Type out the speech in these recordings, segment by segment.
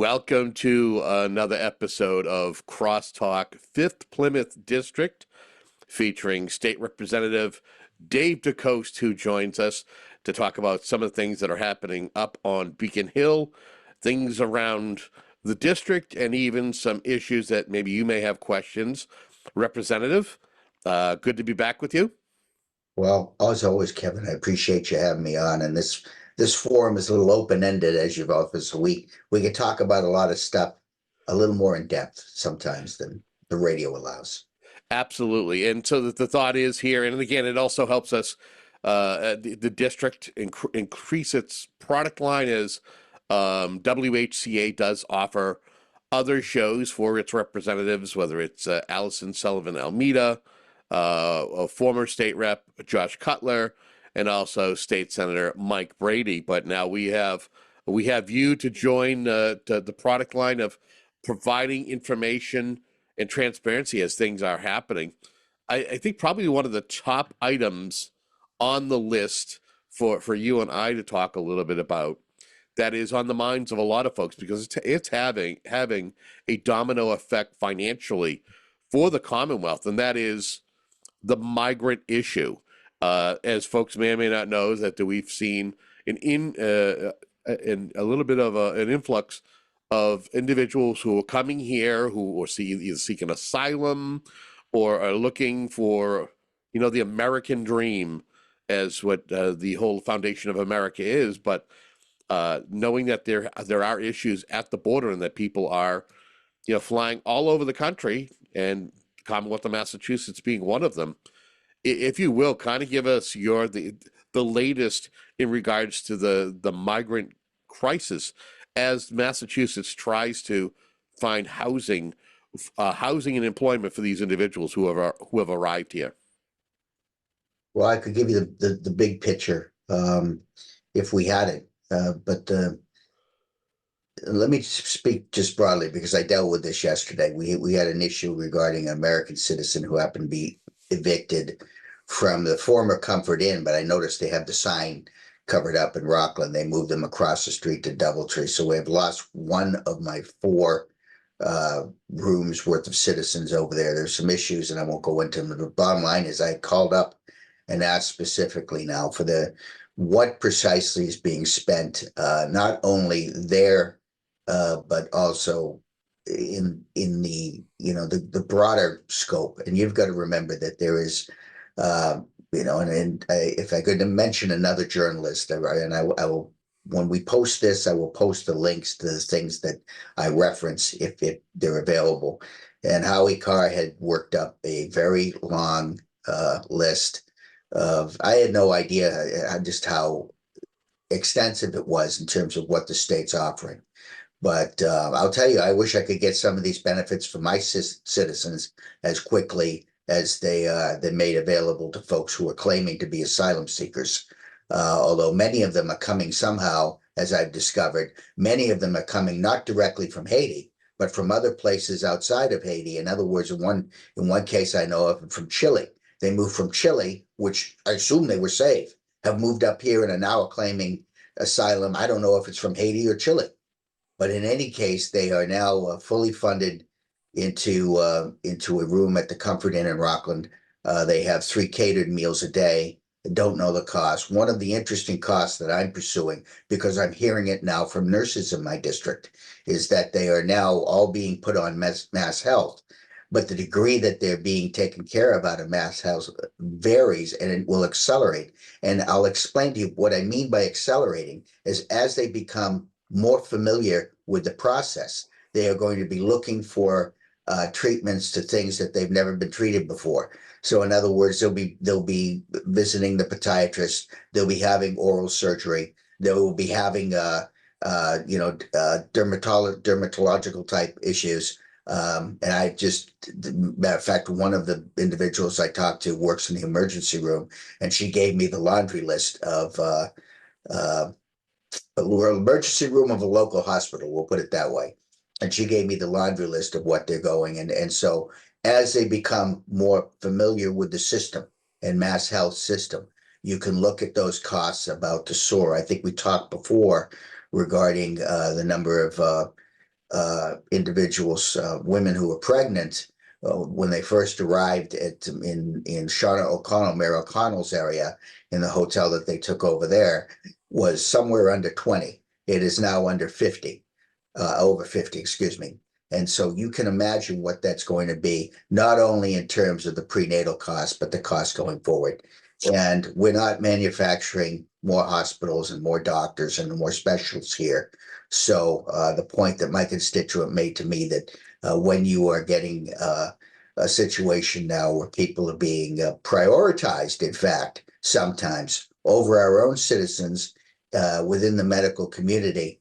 Welcome to another episode of CrossTalk, 5th Plymouth District, featuring State Representative Dave DeCoste, who joins us to talk about some of the things that are happening up on Beacon Hill, things around the district, and even some issues that maybe you may have questions. Representative, good to be back with you. Well, as always, Kevin, I appreciate you having me on. And this forum is a little open-ended, as you've offered. So we can talk about a lot of stuff a little more in depth sometimes than the radio allows. Absolutely. And so the thought is here, and again, it also helps us, the district increase its product line as WHCA does offer other shows for its representatives, whether it's Allison Sullivan Almeida, a former state rep, Josh Cutler, and also State Senator Mike Brady. But now we have you to join the product line of providing information and transparency as things are happening. I think probably one of the top items on the list for you and I to talk a little bit about that is on the minds of a lot of folks, because it's having a domino effect financially for the Commonwealth, and that is the migrant issue. As folks may or may not know, that we've seen a little bit of an influx of individuals who are coming here who are either seeking asylum or are looking for, the American dream, as what the whole foundation of America is. But knowing that there are issues at the border and that people are, flying all over the country, and Commonwealth of Massachusetts being one of them. If you will, kind of give us the latest in regards to the migrant crisis as Massachusetts tries to find housing and employment for these individuals who have arrived here. Well, I could give you the big picture if we had it, but let me speak just broadly, because I dealt with this yesterday. We had an issue regarding an American citizen who happened to be evicted from the former Comfort Inn, but I noticed they have the sign covered up in Rockland. They moved them across the street to Doubletree. So we have lost one of my 4 rooms worth of citizens over there. There's some issues, and I won't go into them. The bottom line is I called up and asked specifically now for what precisely is being spent, not only there, but also in the broader scope. And you've got to remember that there is, if I could mention another journalist, and I will, when we post this, I will post the links to the things that I reference if they're available. And Howie Carr had worked up a very long list of, I had no idea just how extensive it was in terms of what the state's offering. But I'll tell you, I wish I could get some of these benefits for my citizens as quickly as they're made available to folks who are claiming to be asylum seekers. Although many of them are coming somehow, as I've discovered, many of them are coming not directly from Haiti, but from other places outside of Haiti. In other words, in one case I know of, from Chile. They moved from Chile, which I assume they were safe, have moved up here and are now claiming asylum. I don't know if it's from Haiti or Chile. But in any case, they are now fully funded into a room at the Comfort Inn in Rockland. They have 3 catered meals a day. I don't know the cost. One of the interesting costs that I'm pursuing, because I'm hearing it now from nurses in my district, is that they are now all being put on mass health. But the degree that they're being taken care of out of mass health varies, and it will accelerate. And I'll explain to you what I mean by accelerating is as they become more familiar with the process, they are going to be looking for treatments to things that they've never been treated before. So in other words, they'll be visiting the podiatrist, they'll be having oral surgery, they will be having dermatological type issues. And I just, matter of fact, one of the individuals I talked to works in the emergency room, and she gave me the laundry list of emergency room of a local hospital, we'll put it that way. And she gave me the laundry list of what they're going. And so as they become more familiar with the system and mass health system, you can look at those costs about to soar. I think we talked before regarding the number of individuals, women who were pregnant when they first arrived in Shauna O'Connell, Mayor O'Connell's area in the hotel that they took over there was somewhere under 20. It is now under 50, over 50, excuse me. And so you can imagine what that's going to be, not only in terms of the prenatal cost, but the cost going forward. And we're not manufacturing more hospitals and more doctors and more specialists here. So the point that my constituent made to me that when you are getting a situation now where people are being prioritized, in fact, sometimes over our own citizens within the medical community,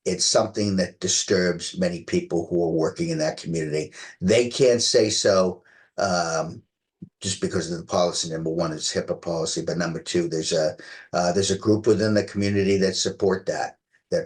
it's something that disturbs many people who are working in that community. They can't say so just because of the policy. Number one is HIPAA policy, but number two, there's a group within the community that support that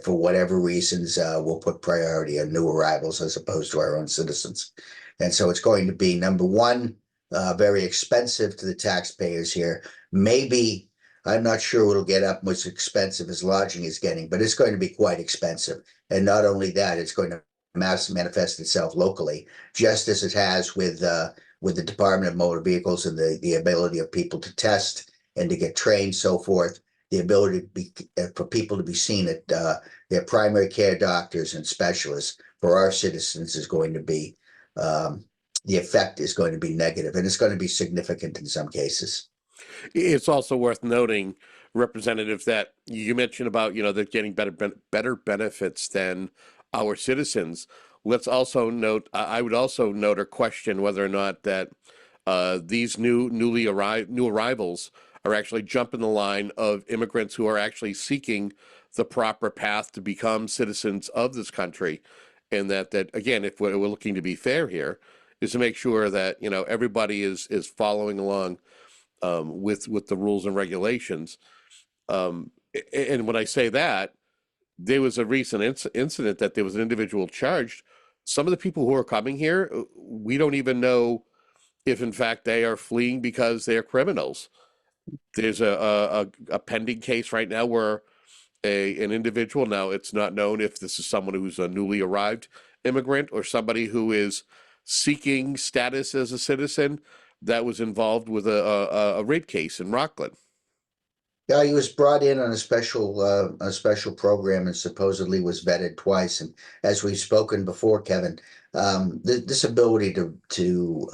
for whatever reasons will put priority on new arrivals as opposed to our own citizens. And so it's going to be, number one, very expensive to the taxpayers here. Maybe, I'm not sure it'll get up much expensive as lodging is getting, but it's going to be quite expensive. And not only that, it's going to manifest itself locally, just as it has with the Department of Motor Vehicles and the ability of people to test and to get trained, so forth. The ability to be, for people to be seen at their primary care doctors and specialists for our citizens is going to be, the effect is going to be negative, and it's going to be significant in some cases. It's also worth noting, Representative, that you mentioned about, they're getting better benefits than our citizens. Let's also note, I would also note or question whether or not that these new arrivals are actually jumping the line of immigrants who are actually seeking the proper path to become citizens of this country. And that again, if we're looking to be fair here, is to make sure that, everybody is following along with the rules and regulations. And when I say that, there was a recent incident that there was an individual charged. Some of the people who are coming here, we don't even know if in fact they are fleeing because they are criminals. There's a pending case right now where an individual, now it's not known if this is someone who's a newly arrived immigrant or somebody who is seeking status as a citizen, that was involved with a rape case in Rockland. Yeah, he was brought in on a special program and supposedly was vetted twice. And as we've spoken before, Kevin, this ability to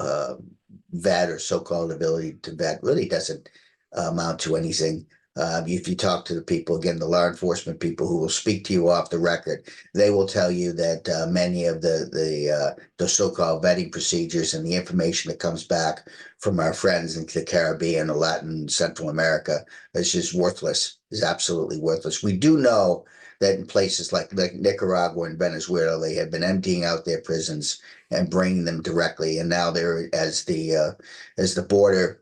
vet, or so-called ability to vet, really doesn't amount to anything. If you talk to the people, again, the law enforcement people who will speak to you off the record, they will tell you that many of the so-called vetting procedures and the information that comes back from our friends in the Caribbean or Latin Central America is just worthless, is absolutely worthless. We do know that in places like Nicaragua and Venezuela, they have been emptying out their prisons and bringing them directly. And now they're, as the border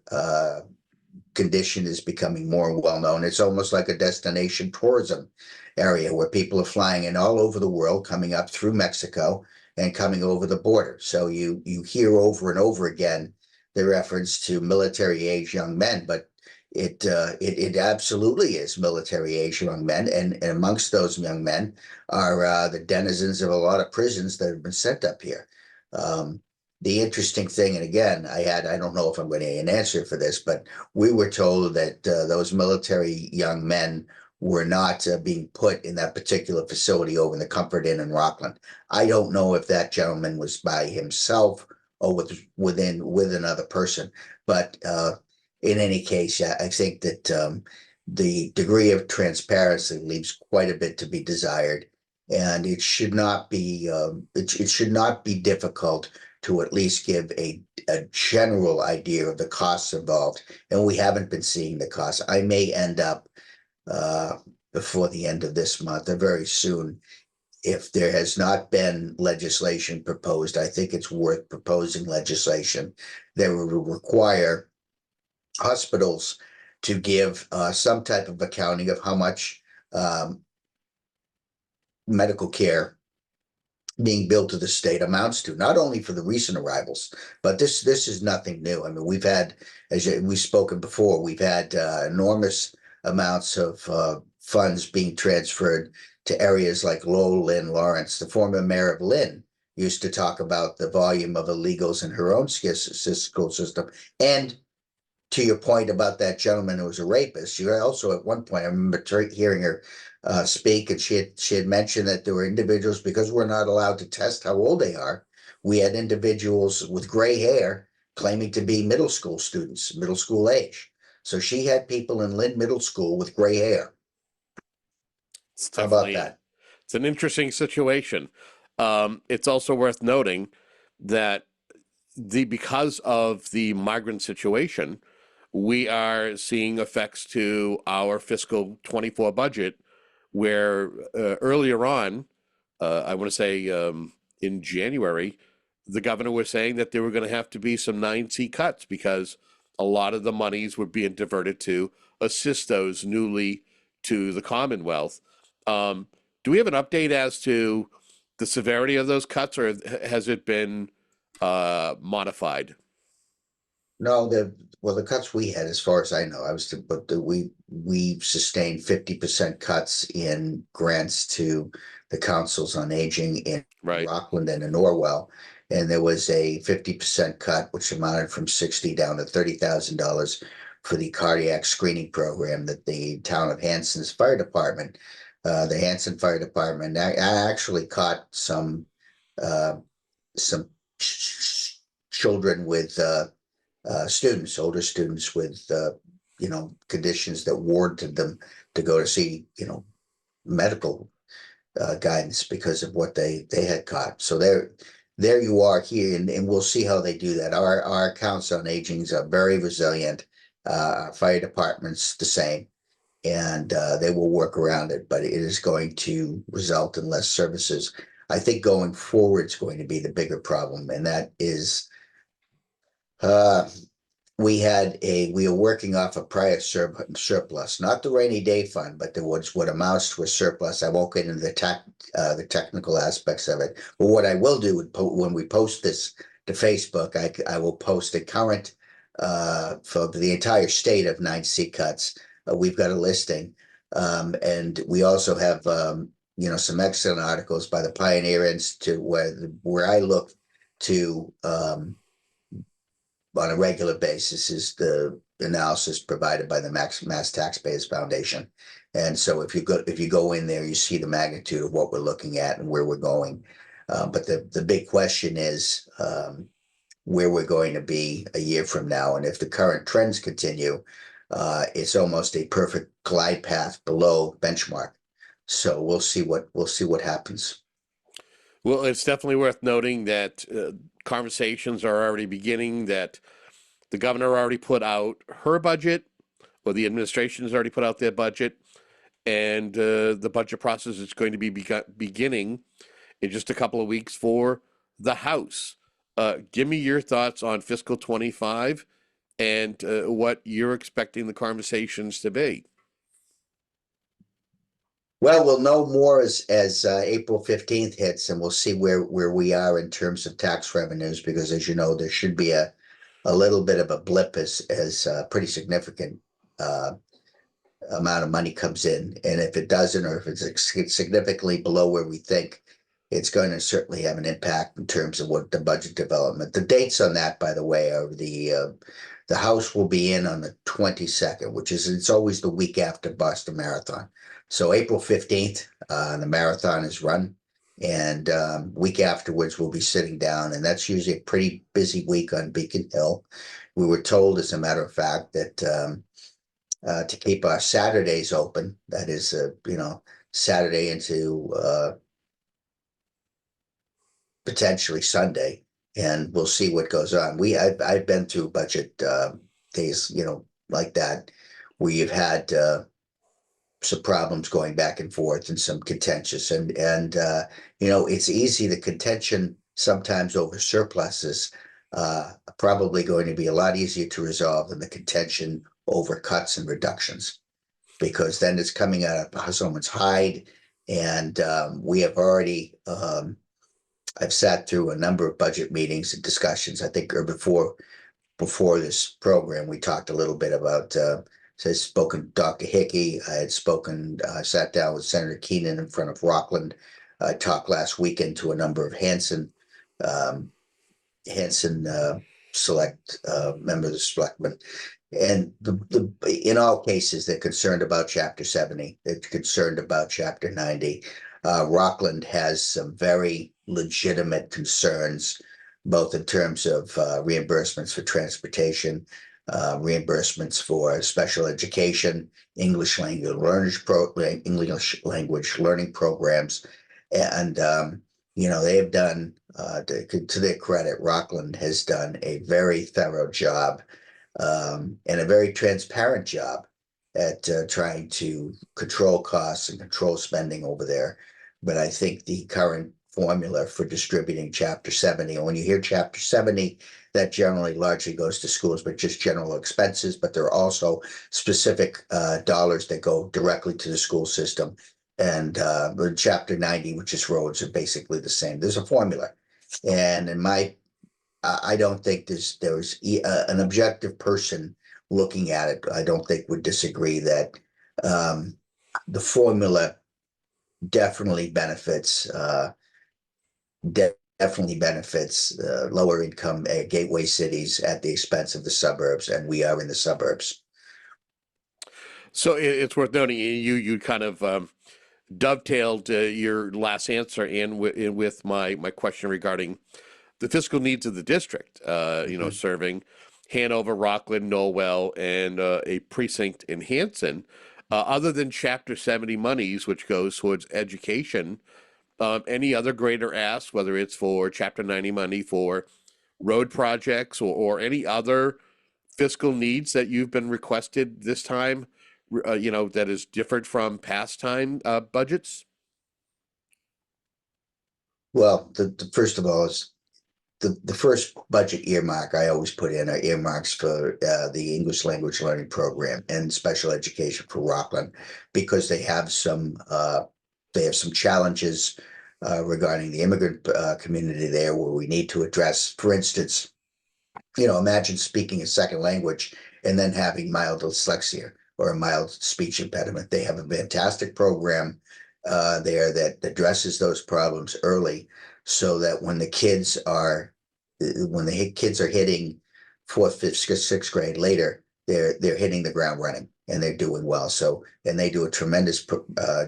condition is becoming more well known, it's almost like a destination tourism area where people are flying in all over the world, coming up through Mexico and coming over the border. So you hear over and over again the reference to military age young men, but it absolutely is military age young men, and amongst those young men are the denizens of a lot of prisons that have been sent up here. The interesting thing, and again, I don't know if I'm going to get an answer for this, but we were told that those military young men were not being put in that particular facility over in the Comfort Inn in Rockland. I don't know if that gentleman was by himself or with another person, but in any case, I think that the degree of transparency leaves quite a bit to be desired, and it should not be it should not be difficult to at least give a general idea of the costs involved. And we haven't been seeing the costs. I may end up before the end of this month or very soon, if there has not been legislation proposed, I think it's worth proposing legislation that would require hospitals to give some type of accounting of how much medical care being billed to the state amounts to, not only for the recent arrivals, but this is nothing new. I mean, we've had, as we've spoken before, we've had enormous amounts of funds being transferred to areas like Lowell, Lynn, Lawrence. The former mayor of Lynn used to talk about the volume of illegals in her own school system. And to your point about that gentleman who was a rapist, you also at one point, I remember hearing her speak, and she had mentioned that there were individuals, because we're not allowed to test how old they are. We had individuals with gray hair claiming to be middle school students, middle school age. So she had people in Lynn Middle School with gray hair. It's How about definitely, that? it's an interesting situation. It's also worth noting that because of the migrant situation, we are seeing effects to our fiscal 24 budget, where earlier on, I want to say in January, the governor was saying that there were going to have to be some 9C cuts because a lot of the monies were being diverted to assist those newly to the Commonwealth. Do we have an update as to the severity of those cuts, or has it been modified? No, the cuts we had, as far as I know, we sustained 50% cuts in grants to the councils on aging in Right. Rockland and in Norwell. And there was a 50% cut, which amounted from 60 down to $30,000 for the cardiac screening program that the town of Hanson's fire department, the Hanson Fire Department, I actually caught some children with students, older students with conditions that warranted them to go to see medical guidance because of what they had caught. So there you are here, and we'll see how they do that. Our accounts on agings are very resilient. Our fire department's the same, and they will work around it, but it is going to result in less services. I think going forward is going to be the bigger problem, and that is we are working off a prior surplus, not the rainy day fund, but there was what amounts to a surplus. I won't get into the technical aspects of it, but what I will do when we post this to Facebook, I will post a current for the entire state of 9C cuts. We've got a listing, and we also have some excellent articles by the Pioneer Institute where I look to on a regular basis is the analysis provided by the Mass Taxpayers Foundation. And so if you go in there, you see the magnitude of what we're looking at and where we're going. But the big question is where we're going to be a year from now. And if the current trends continue, it's almost a perfect glide path below benchmark. So we'll see what happens. Well, it's definitely worth noting that conversations are already beginning, that the governor already put out her budget, or the administration has already put out their budget, and the budget process is going to be beginning in just a couple of weeks for the House. Give me your thoughts on fiscal 25 and what you're expecting the conversations to be. Well, we'll know more as April 15th hits, and we'll see where we are in terms of tax revenues, because as you know, there should be a little bit of a blip as pretty significant amount of money comes in. And if it doesn't, or if it's significantly below where we think, it's going to certainly have an impact in terms of what the budget development. The dates on that, by the way, are the House will be in on the 22nd, it's always the week after Boston Marathon. So April 15th, the marathon is run, and week afterwards we'll be sitting down, and that's usually a pretty busy week on Beacon Hill. We were told, as a matter of fact, that to keep our Saturdays open, that is, Saturday into potentially Sunday, and we'll see what goes on. I've been through budget days, like that, where you've had some problems going back and forth and some contentious, and it's easy. The contention sometimes over surpluses probably going to be a lot easier to resolve than the contention over cuts and reductions, because then it's coming out of someone's hide. And we have already I've sat through a number of budget meetings and discussions. I think before this program, we talked a little bit about has spoken to Dr. Hickey. I had spoken, sat down with Senator Keenan in front of Rockland. I talked last weekend to a number of um, Hanson select members of the selectmen. And in all cases, they're concerned about Chapter 70. They're concerned about Chapter 90. Rockland has some very legitimate concerns, both in terms of reimbursements for transportation, reimbursements for special education, English language learning programs, and they have done, to their credit, Rockland has done a very thorough job and a very transparent job at trying to control costs and control spending over there. But I think the current formula for distributing Chapter 70, and when you hear Chapter 70, that generally largely goes to schools, but just general expenses. But there are also specific dollars that go directly to the school system. And Chapter 90, which is roads, are basically the same. There's a formula. And I don't think there's an objective person looking at it. I don't think would disagree that the formula definitely benefits lower income gateway cities at the expense of the suburbs, and we are in the suburbs. So it's worth noting you kind of dovetailed your last answer in with my question regarding the fiscal needs of the district. Serving Hanover, Rockland, Norwell, and a precinct in Hanson. Other than Chapter 70 monies, which goes towards education, any other greater asks, whether it's for Chapter 90 money for road projects or any other fiscal needs that you've been requested this time, that is different from past time budgets? Well, first of all, is the first budget earmark I always put in are earmarks for the English language learning program and special education for Rockland, because they have some challenges regarding the immigrant community there, where we need to address. For instance, imagine speaking a second language and then having mild dyslexia or a mild speech impediment. They have a fantastic program there that addresses those problems early, so that when the kids are hitting fourth, fifth, sixth grade later, they're hitting the ground running and they're doing well. So, and they do a tremendous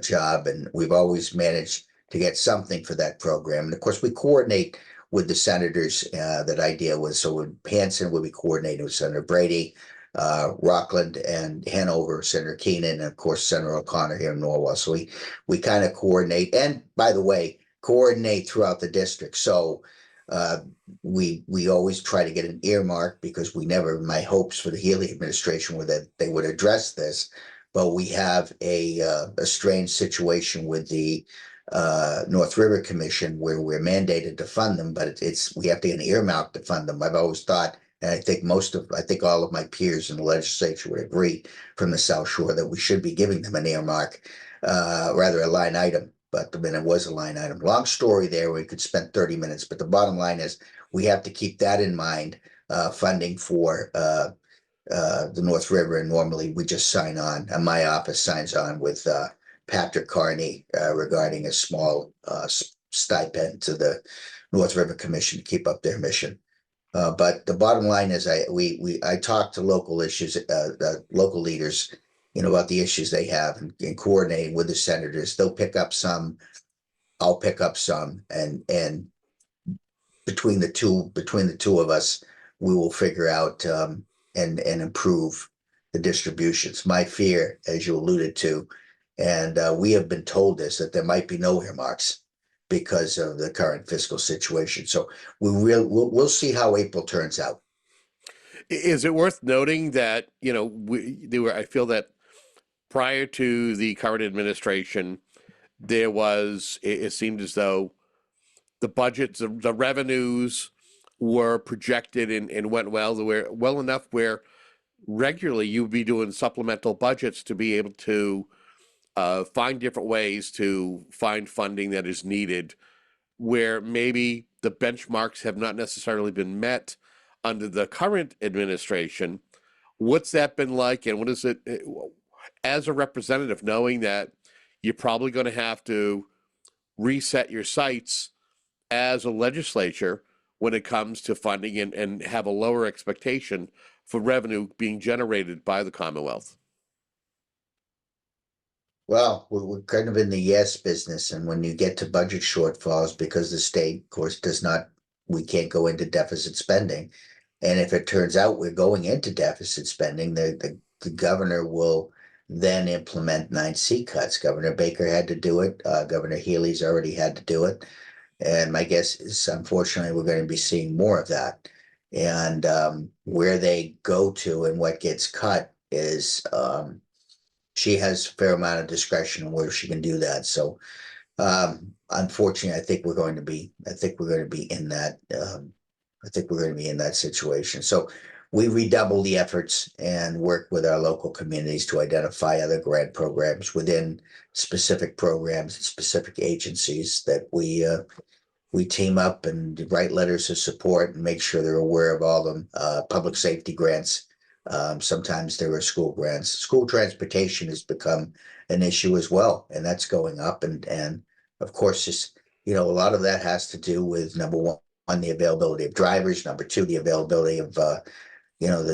job, and we've always managed to get something for that program. And of course, we coordinate with the senators that I deal with. So Hanson will be coordinating with Senator Brady, Rockland and Hanover, Senator Keenan, and of course Senator O'Connor here in Norwell. So we kind of coordinate, and by the way, coordinate throughout the district. So we always try to get an earmark, because my hopes for the Healy administration were that they would address this, but we have a strange situation with the North River Commission, where we're mandated to fund them, but we have to get an earmark to fund them. I've always thought, and I think all of my peers in the legislature would agree from the South Shore, that we should be giving them an earmark, rather a line item. But then it was a line item. Long story there. We could spend 30 minutes, but the bottom line is we have to keep that in mind. Funding for the North River, and normally we just sign on. And my office signs on with Patrick Carney regarding a small stipend to the North River Commission to keep up their mission. But the bottom line is, I talk to local leaders, about the issues they have, and coordinating with the senators. They'll pick up some, I'll pick up some, and between the two of us, we will figure out and improve the distributions. My fear, as you alluded to, and we have been told this, that there might be no earmarks because of the current fiscal situation. So we'll see how April turns out. Is it worth noting that, I feel that prior to the current administration, it seemed as though the budgets, the revenues were projected and went well enough where regularly you'd be doing supplemental budgets to be able to find different ways to find funding that is needed, where maybe the benchmarks have not necessarily been met under the current administration. What's that been like, and what is it as a representative, knowing that you're probably going to have to reset your sights as a legislature when it comes to funding and have a lower expectation for revenue being generated by the Commonwealth? Well, we're kind of in the yes business, and when you get to budget shortfalls, because the state, of course, does not, we can't go into deficit spending. And if it turns out we're going into deficit spending, the governor will then implement 9C cuts. Governor Baker had to do it. Governor Healy's already had to do it. And my guess is, unfortunately, we're going to be seeing more of that. And where they go to and what gets cut is she has a fair amount of discretion on where she can do that. So unfortunately, I think we're going to be in that. I think we're going to be in that situation. So we redouble the efforts and work with our local communities to identify other grant programs within specific programs and specific agencies that we team up and write letters of support and make sure they're aware of all them. Public safety grants. Sometimes there are school grants. School transportation has become an issue as well, and that's going up. And of course, just a lot of that has to do with, number one, the availability of drivers. Number two, the availability of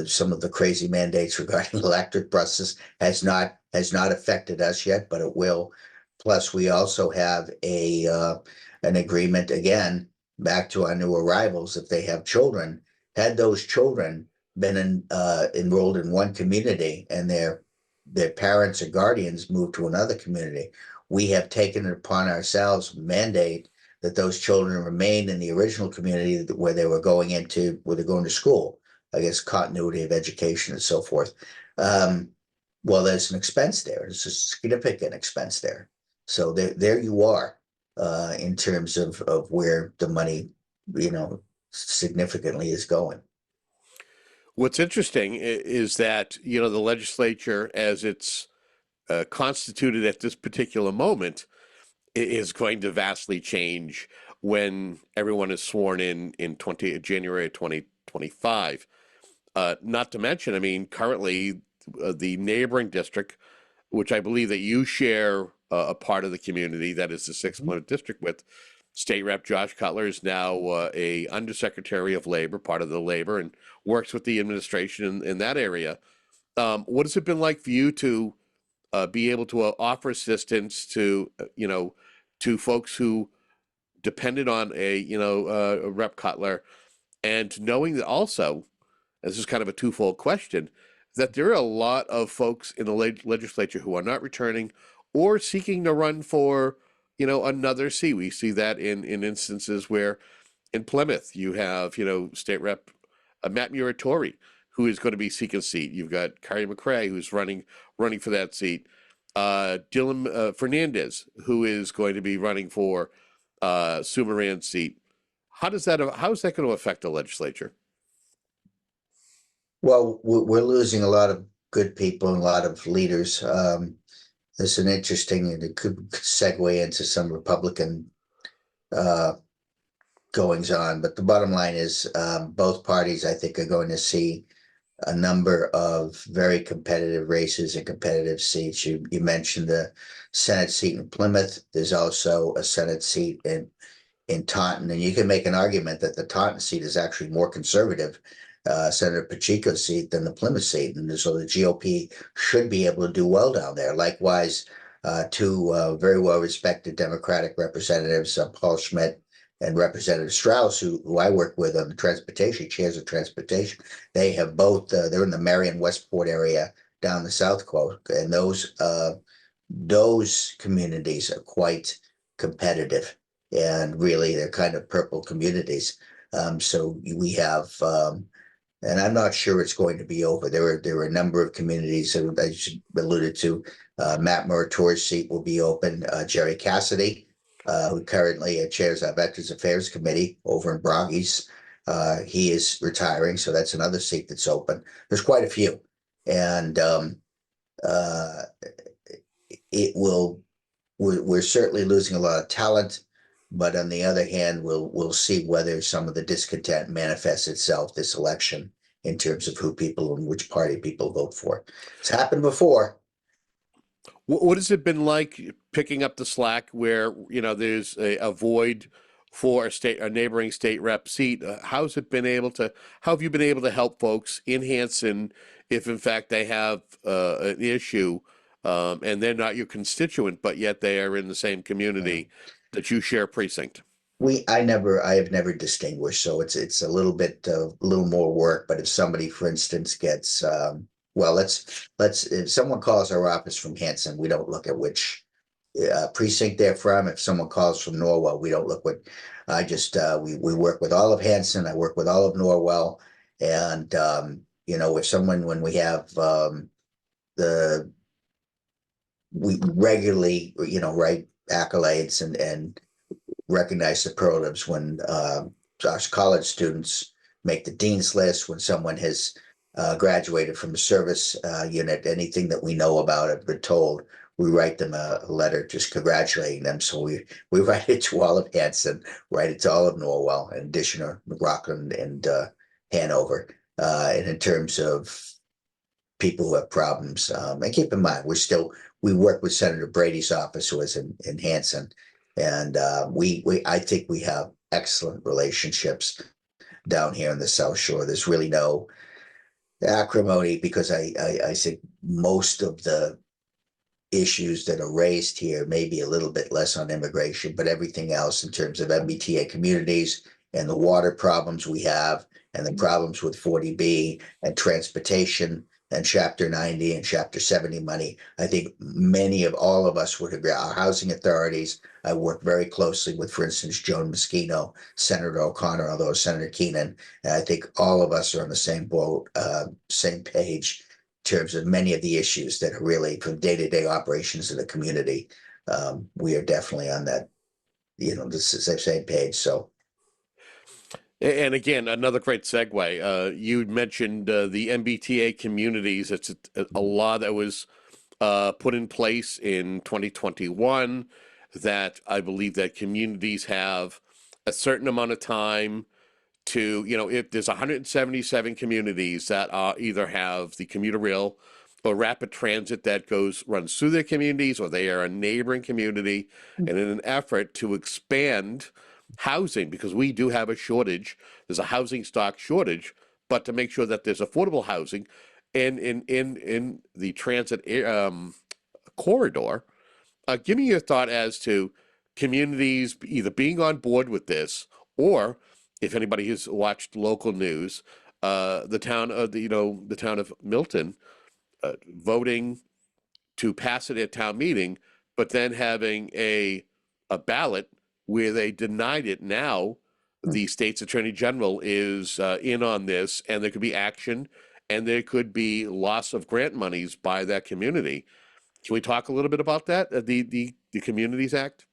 some of the crazy mandates regarding electric buses has not affected us yet, but it will. Plus, we also have an agreement, again, back to our new arrivals. If they have children, had those children been enrolled in one community and their parents or guardians moved to another community, we have taken it upon ourselves mandate that those children remain in the original community where they're going to school. I guess continuity of education and so forth. Well, there's an expense there. There's a significant expense there. So there you are in terms of where the money, significantly is going. What's interesting is that, the legislature, as it's constituted at this particular moment, is going to vastly change when everyone is sworn in January of 2025. Not to mention, I mean, currently the neighboring district, which I believe that you share a part of the community, that is the 6th Plymouth district, with State Rep Josh Cutler, is now a Undersecretary of Labor, part of the Labor, and works with the administration in that area. What has it been like for you to be able to offer assistance to to folks who depended on a Rep Cutler, and knowing that also, this is kind of a twofold question, that there are a lot of folks in the legislature who are not returning or seeking to run for, another seat. We see that in instances where in Plymouth you have, State Rep Matt Muratori, who is going to be seeking a seat. You've got Carrie McCrae, who's running for that seat. Dylan Fernandez, who is going to be running for Sue Moran's seat. How is that going to affect the legislature? Well, we're losing a lot of good people and a lot of leaders. There's an interesting, and it could segue into some Republican goings on, but the bottom line is both parties, I think, are going to see a number of very competitive races and competitive seats. You mentioned the Senate seat in Plymouth. There's also a Senate seat in Taunton, and you can make an argument that the Taunton seat is actually more conservative, Senator Pacheco's seat, than the Plymouth seat, and so the GOP should be able to do well down there. Likewise, two very well-respected Democratic representatives, Paul Schmidt and Representative Strauss, who I work with on the transportation, chairs of transportation. They have both, they're in the Marion Westport area down the South Coast, and those communities are quite competitive, and really they're kind of purple communities. So we have, and I'm not sure it's going to be over. There are a number of communities that I just alluded to. Matt Muratori's seat will be open. Jerry Cassidy, who currently chairs our Veterans Affairs Committee over in Broggies, he is retiring, so that's another seat that's open. There's quite a few, and it will. We're certainly losing a lot of talent, but on the other hand, we'll see whether some of the discontent manifests itself this election in terms of who people and which party people vote for. It's happened before. What has it been like picking up the slack where, there's a void for a neighboring state rep seat? How have you been able to help folks in Hanson if in fact they have an issue, and they're not your constituent, but yet they are in the same community that you share precinct? I have never distinguished, so it's a little bit, a little more work. But if somebody, for instance, gets, well, if someone calls our office from Hanson, we don't look at which precinct they're from. If someone calls from Norwell, we don't look what, I just, we work with all of Hanson. I work with all of Norwell. And, if someone, when we have, we regularly, write accolades and recognize superlatives when our college students make the dean's list, when someone has graduated from a service unit, anything that we know about have been told, we write them a letter just congratulating them. So we write it to all of Hanson, write it to all of Norwell, in addition to Rockland and Hanover. And in terms of people who have problems, and keep in mind, we work with Senator Brady's office, who is in Hanson. And I think we have excellent relationships down here in the South Shore. There's really no acrimony, because I think most of the issues that are raised here may be a little bit less on immigration, but everything else in terms of MBTA communities and the water problems we have, and the problems with 40B and transportation and Chapter 90 and Chapter 70 money, I think all of us would agree. Our housing authorities, I work very closely with, for instance, Joan Moschino, Senator O'Connor, although Senator Keenan, and I think all of us are on the same boat, same page in terms of many of the issues that are really from day-to-day operations in the community. We are definitely on that, the same page. So. And again, another great segue. You mentioned the MBTA communities. It's a law that was put in place in 2021 that I believe that communities have a certain amount of time to, if there's 177 communities that either have the commuter rail or rapid transit that runs through their communities, or they are a neighboring community, and in an effort to expand housing, because we do have a shortage, there's a housing stock shortage, but to make sure that there's affordable housing in the transit corridor. Give me your thought as to communities either being on board with this, or if anybody has watched local news, the town of Milton voting to pass it at town meeting, but then having a ballot where they denied it. Now the state's attorney general is in on this, and there could be action, and there could be loss of grant monies by that community. Can we talk a little bit about that, the Communities Act?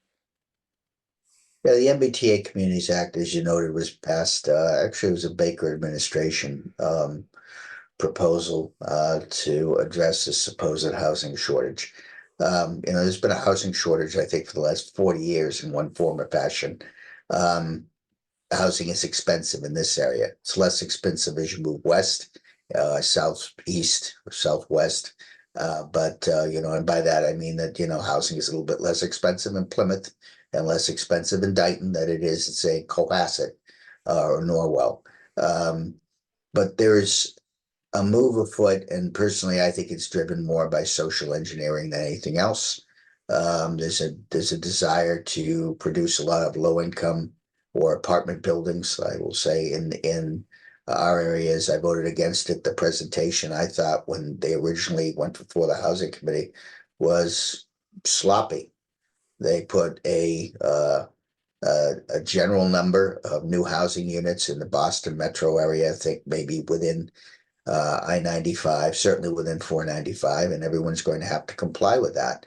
Yeah, the MBTA Communities Act, as you noted, was passed. Actually, it was a Baker administration proposal to address the supposed housing shortage. There's been a housing shortage, I think, for the last 40 years in one form or fashion. Housing is expensive in this area. It's less expensive as you move west, southeast, or southwest. And by that I mean that, housing is a little bit less expensive in Plymouth and less expensive in Dighton than it is, say, Cohasset or Norwell. But there's a move afoot, and personally, I think it's driven more by social engineering than anything else. There's a desire to produce a lot of low income or apartment buildings. I will say in our areas, I voted against it. The presentation, I thought, when they originally went before the housing committee, was sloppy. They put a general number of new housing units in the Boston metro area. I think maybe within I-95, certainly within 495, and everyone's going to have to comply with that.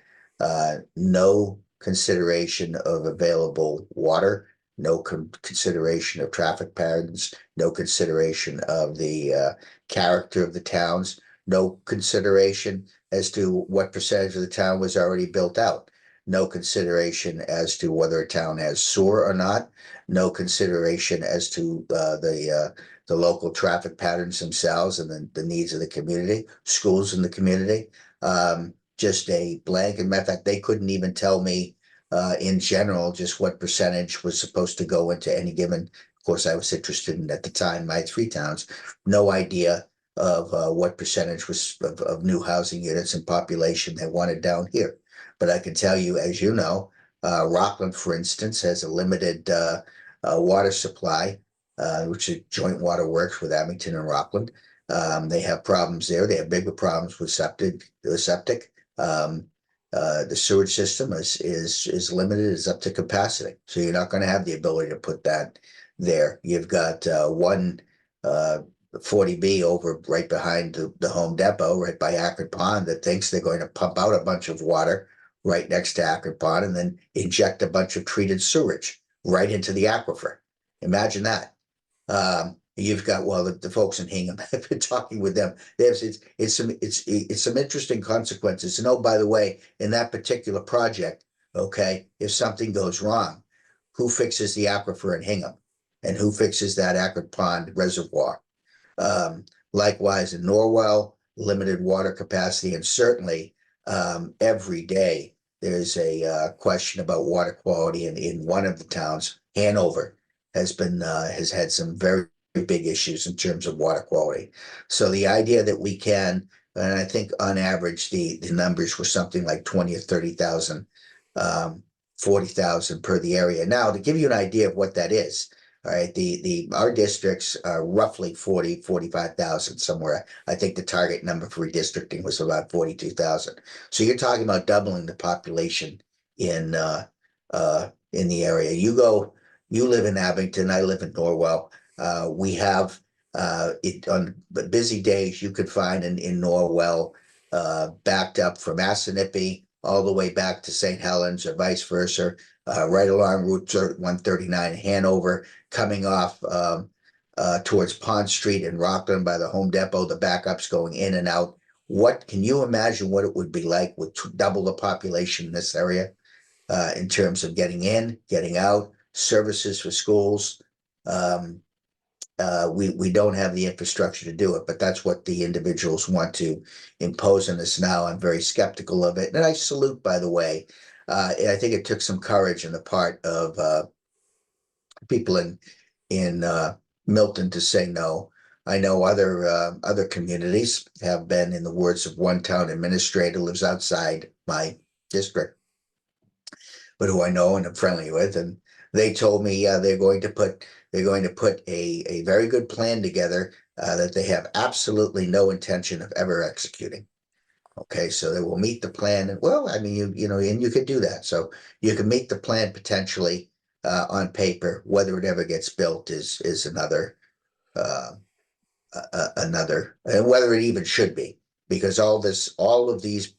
No consideration of available water, no consideration of traffic patterns, no consideration of the character of the towns, no consideration as to what percentage of the town was already built out, no consideration as to whether a town has sewer or not, no consideration as to the the local traffic patterns themselves and the needs of the community, schools in the community. Just a blank. As a matter of fact, they couldn't even tell me in general just what percentage was supposed to go into any given. Of course, I was interested in at the time my 3 towns. No idea of what percentage was of new housing units and population they wanted down here. But I can tell you, as you know, Rockland, for instance, has a limited water supply, which is joint water works with Abington and Rockland. They have problems there. They have bigger problems with septic. The sewage system is limited, is up to capacity. So you're not going to have the ability to put that there. You've got one 40B over right behind the Home Depot, right by Akron Pond, that thinks they're going to pump out a bunch of water right next to Akron Pond and then inject a bunch of treated sewage right into the aquifer. Imagine that. You've got, well, the folks in Hingham, I've been talking with them. It's some interesting consequences. And oh, by the way, in that particular project, okay, if something goes wrong, who fixes the aquifer in Hingham? And who fixes that Akron Pond reservoir? Likewise in Norwell, limited water capacity, and certainly every day there's a question about water quality in one of the towns. Hanover has had some very big issues in terms of water quality. So the idea that we can, and I think on average the numbers were something like 20 or 30,000, 40,000 per the area. Now, to give you an idea of what that is, all right, our districts are roughly 45,000 somewhere. I think the target number for redistricting was about 42,000. So you're talking about doubling the population in the area. You live in Abington, I live in Norwell. We have it on busy days. You could find in Norwell backed up from Assinippie all the way back to St. Helens or vice versa, right along Route 139 Hanover, coming off towards Pond Street in Rockland by the Home Depot, the backups going in and out. What can you imagine what it would be like with double the population in this area in terms of getting in, getting out, services for schools? We don't have the infrastructure to do it, but that's what the individuals want to impose on us now. I'm very skeptical of it. And I salute, by the way, I think it took some courage on the part of people in Milton to say no. I know other communities have been, in the words of one town administrator who lives outside my district, but who I know and am friendly with, and they told me they're going to put a very good plan together that they have absolutely no intention of ever executing. Okay, so they will meet the plan. And well, I mean, you know, and you could do that. So you can meet the plan potentially on paper. Whether it ever gets built is another, and whether it even should be, because all of these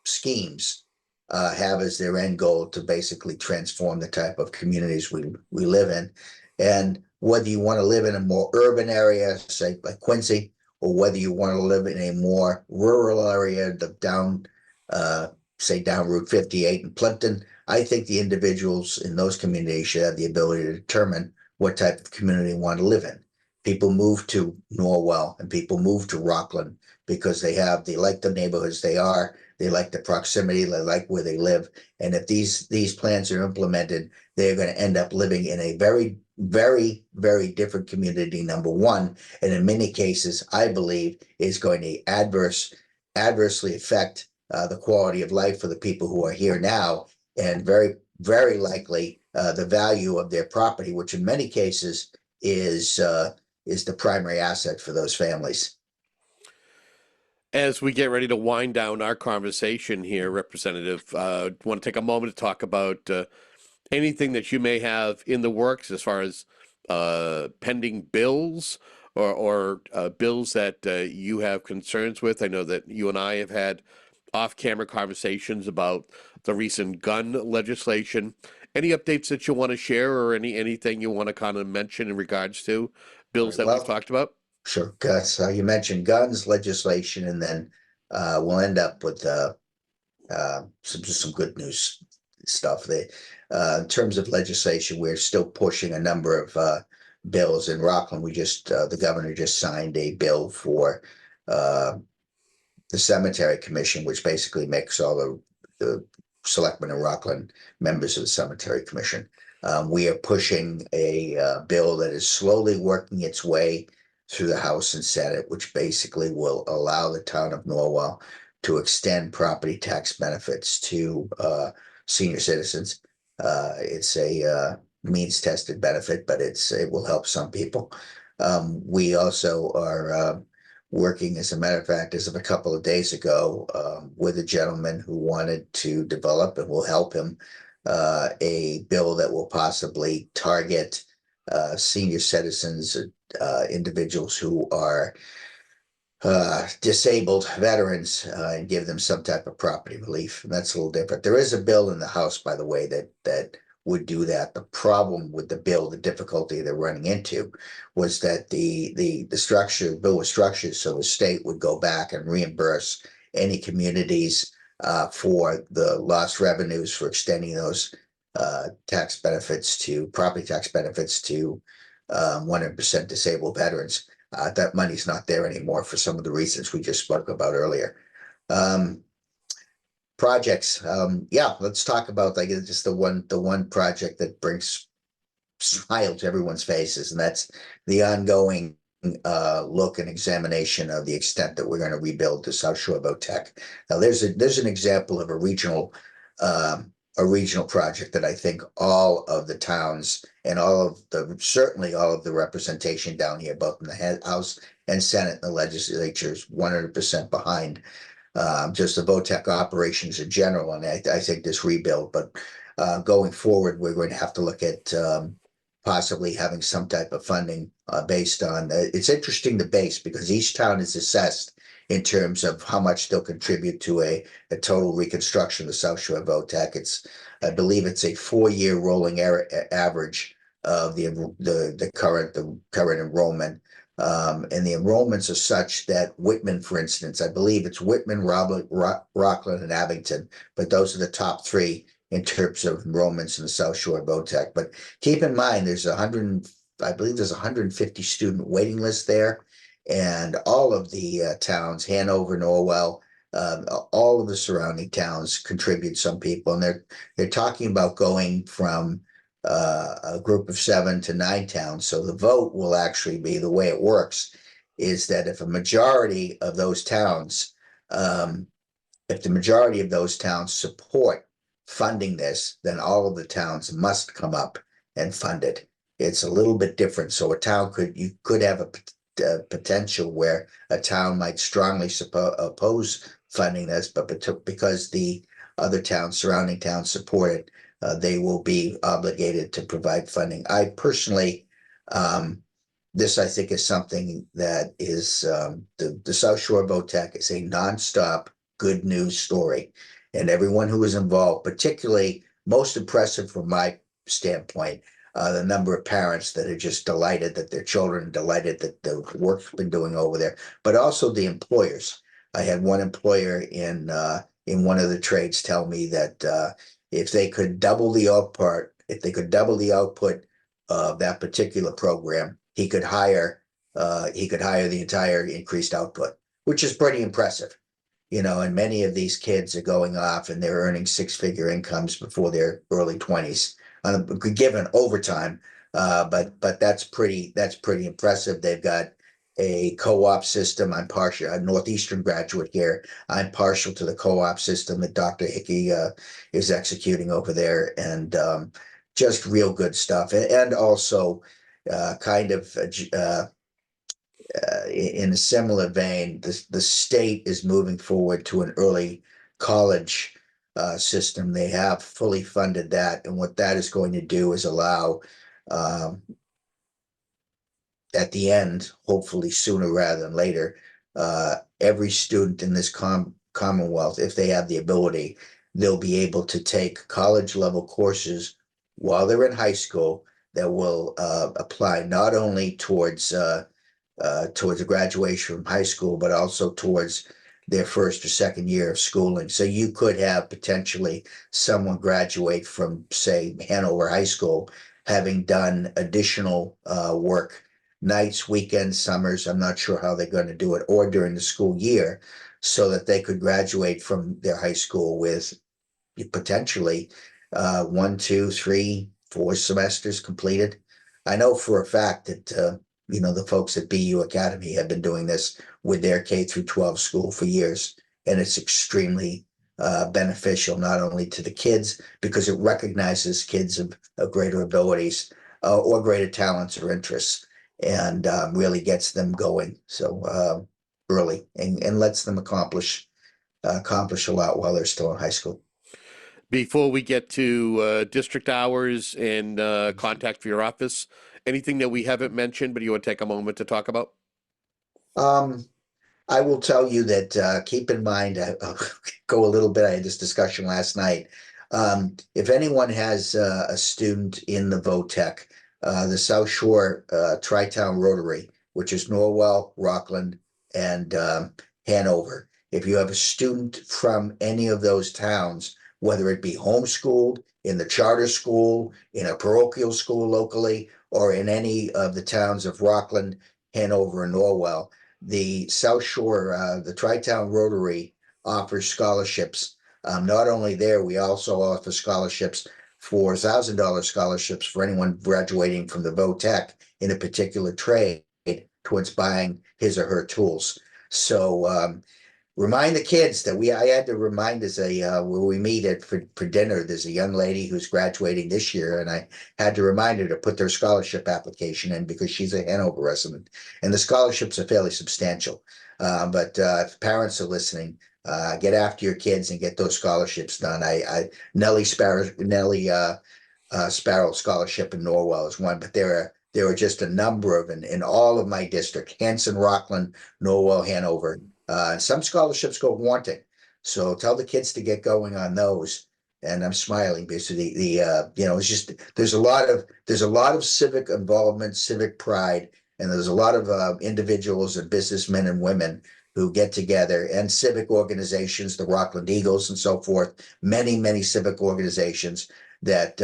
schemes have as their end goal to basically transform the type of communities we live in. And whether you want to live in a more urban area, say like Quincy, or whether you want to live in a more rural area, down Route 58 in Plimpton, I think the individuals in those communities should have the ability to determine what type of community they want to live in. People move to Norwell and people move to Rockland because they like the neighborhoods they are, they like the proximity, they like where they live. And if these plans are implemented, they're going to end up living in a very, very, very different community, number one. And in many cases, I believe is going to adversely affect the quality of life for the people who are here now, and very, very likely the value of their property, which in many cases is the primary asset for those families. As we get ready to wind down our conversation here, Representative, I want to take a moment to talk about anything that you may have in the works as far as pending bills or bills that you have concerns with. I know that you and I have had off-camera conversations about the recent gun legislation. Any updates that you want to share, or anything you want to kind of mention in regards to bills that we've talked about? Sure, Gus. You mentioned guns legislation, and then we'll end up with some good news stuff. In terms of legislation, we're still pushing a number of bills in Rockland. The governor just signed a bill for the cemetery commission, which basically makes all the selectmen in Rockland members of the cemetery commission. We are pushing a bill that is slowly working its way through the House and Senate, which basically will allow the town of Norwell to extend property tax benefits to senior citizens. It's a means-tested benefit, but it will help some people. We also are working, as a matter of fact, as of a couple of days ago, with a gentleman who wanted to develop, and we'll help him, a bill that will possibly target senior citizens, individuals who are disabled veterans, and give them some type of property relief. And that's a little different. There is a bill in the House, by the way, that would do that. The problem with the bill, the difficulty they're running into, was that the bill was structured so the state would go back and reimburse any communities for the lost revenues for extending those tax benefits to property tax benefits to 100% disabled veterans. That money's not there anymore for some of the reasons we just spoke about earlier. Projects. Yeah, let's talk about like just the one project that brings smile to everyone's faces, and that's the ongoing look and examination of the extent that we're going to rebuild the South Shore Votech. Now, there's an example of a regional project that I think all of the towns and certainly all of the representation down here, both in the House and Senate and the legislature, is 100% behind. Just the Votech operations in general, and I think this rebuild. But going forward, we're going to have to look at possibly having some type of funding based on. It's interesting, the base, because each town is assessed in terms of how much they'll contribute to a total reconstruction of the South Shore Votech. I believe it's a 4-year rolling average of the current enrollment. And the enrollments are such that Whitman, for instance, I believe it's Whitman, Rockland, and Abington, but those are the top 3 in terms of enrollments in the South Shore Votech. But keep in mind, I believe there's 150 student waiting list there, and all of the towns, Hanover, Norwell, all of the surrounding towns contribute some people, and they're talking about going from a group of 7 to 9 towns. So the vote will actually be, the way it works is that if the majority of those towns support funding this, then all of the towns must come up and fund it. It's a little bit different. So you could have a potential where a town might strongly oppose funding this, but because the other towns, surrounding towns, support it, they will be obligated to provide funding. I personally, this I think is something that is the South Shore Votech is a nonstop good news story, and everyone who is involved, particularly most impressive from my standpoint, the number of parents that are just delighted that their children are delighted that the work's been doing over there, but also the employers. I had one employer in one of the trades tell me that if they could double the output of that particular program, he could hire the entire increased output, which is pretty impressive. And many of these kids are going off and they're earning 6-figure incomes before their early 20s, given overtime. But that's pretty impressive. They've got a co-op system. I'm partial, a Northeastern graduate here. I'm partial to the co-op system that Dr. Hickey is executing over there, and just real good stuff. And also in a similar vein, the state is moving forward to an early college system. They have fully funded that, and what that is going to do is allow at the end, hopefully sooner rather than later, every student in this Commonwealth, if they have the ability, they'll be able to take college level courses while they're in high school that will apply not only towards a graduation from high school, but also towards their first or second year of schooling. So you could have potentially someone graduate from, say, Hanover High School, having done additional work nights, weekends, summers. I'm not sure how they're going to do it, or during the school year, so that they could graduate from their high school with potentially 1, 2, 3, 4 semesters completed. I know for a fact that the folks at BU Academy have been doing this with their K-12 school for years, and it's extremely beneficial not only to the kids because it recognizes kids of greater abilities or greater talents or interests, and really gets them going early and lets them accomplish a lot while they're still in high school. Before we get to district hours and contact for your office, anything that we haven't mentioned, but you want to take a moment to talk about? Um, I will tell you that keep in mind, I'll go a little bit. I had this discussion last night. If anyone has a student in the VOTEC, the South Shore Tri-Town Rotary, which is Norwell, Rockland, and Hanover, if you have a student from any of those towns, whether it be homeschooled, in the charter school, in a parochial school locally, or in any of the towns of Rockland, Hanover, and Norwell, the South Shore, the Tri-Town Rotary offers scholarships. Not only there, we also offer scholarships for $1,000 scholarships for anyone graduating from the VOTEC in a particular trade towards buying his or her tools. So remind the kids that I had to remind as where we meet for dinner, there's a young lady who's graduating this year, and I had to remind her to put their scholarship application in because she's a Hanover resident, and the scholarships are fairly substantial. But if parents are listening, get after your kids and get those scholarships done. Nellie Sparrow Scholarship in Norwell is one, but there are just a number of in all of my district: Hanson, Rockland, Norwell, Hanover. Some scholarships go wanting, so tell the kids to get going on those. And I'm smiling because it's just there's a lot of civic involvement, civic pride, and there's a lot of individuals and businessmen and women who get together, and civic organizations, the Rockland Eagles and so forth, many civic organizations that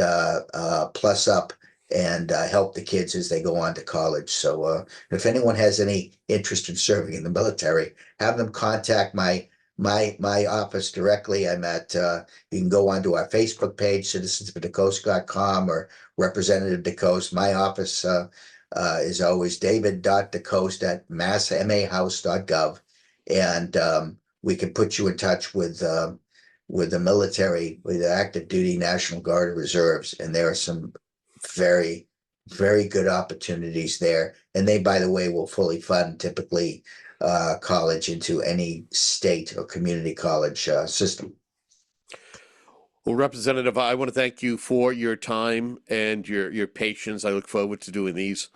plus up and help the kids as they go on to college. So if anyone has any interest in serving in the military, have them contact my office directly. I'm at you can go onto our Facebook page, citizensfordecoste.com, or Representative DeCoste. My office is always David.DeCoste at mahouse.gov, and we can put you in touch with the military, with the active duty National Guard or Reserves, and there are some very, very good opportunities there. And they, by the way, will fully fund typically college into any state or community college system. Well, Representative, I want to thank you for your time and your patience. I look forward to doing these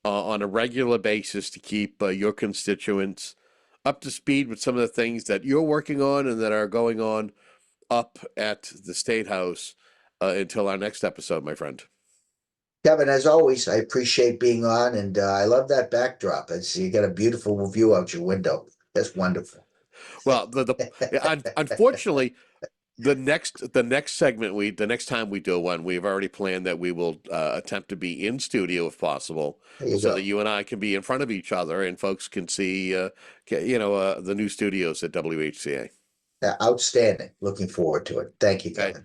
on a regular basis to keep your constituents up to speed with some of the things that you're working on and that are going on up at the State House until our next episode, my friend. Kevin, as always, I appreciate being on, and I love that backdrop. You got a beautiful view out your window. That's wonderful. Well, unfortunately, the next segment the next time we do one, we've already planned that we will attempt to be in studio if possible, so that you and I can be in front of each other and folks can see the new studios at WHCA. Outstanding. Looking forward to it. Thank you, Kevin. Okay.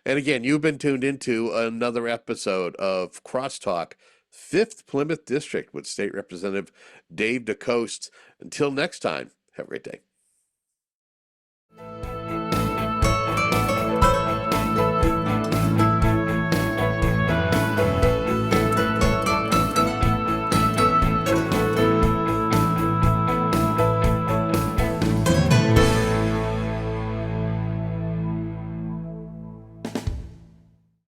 And again, you've been tuned into another episode of CrossTalk, 5th Plymouth District with State Representative Dave DeCoste. Until next time, have a great day.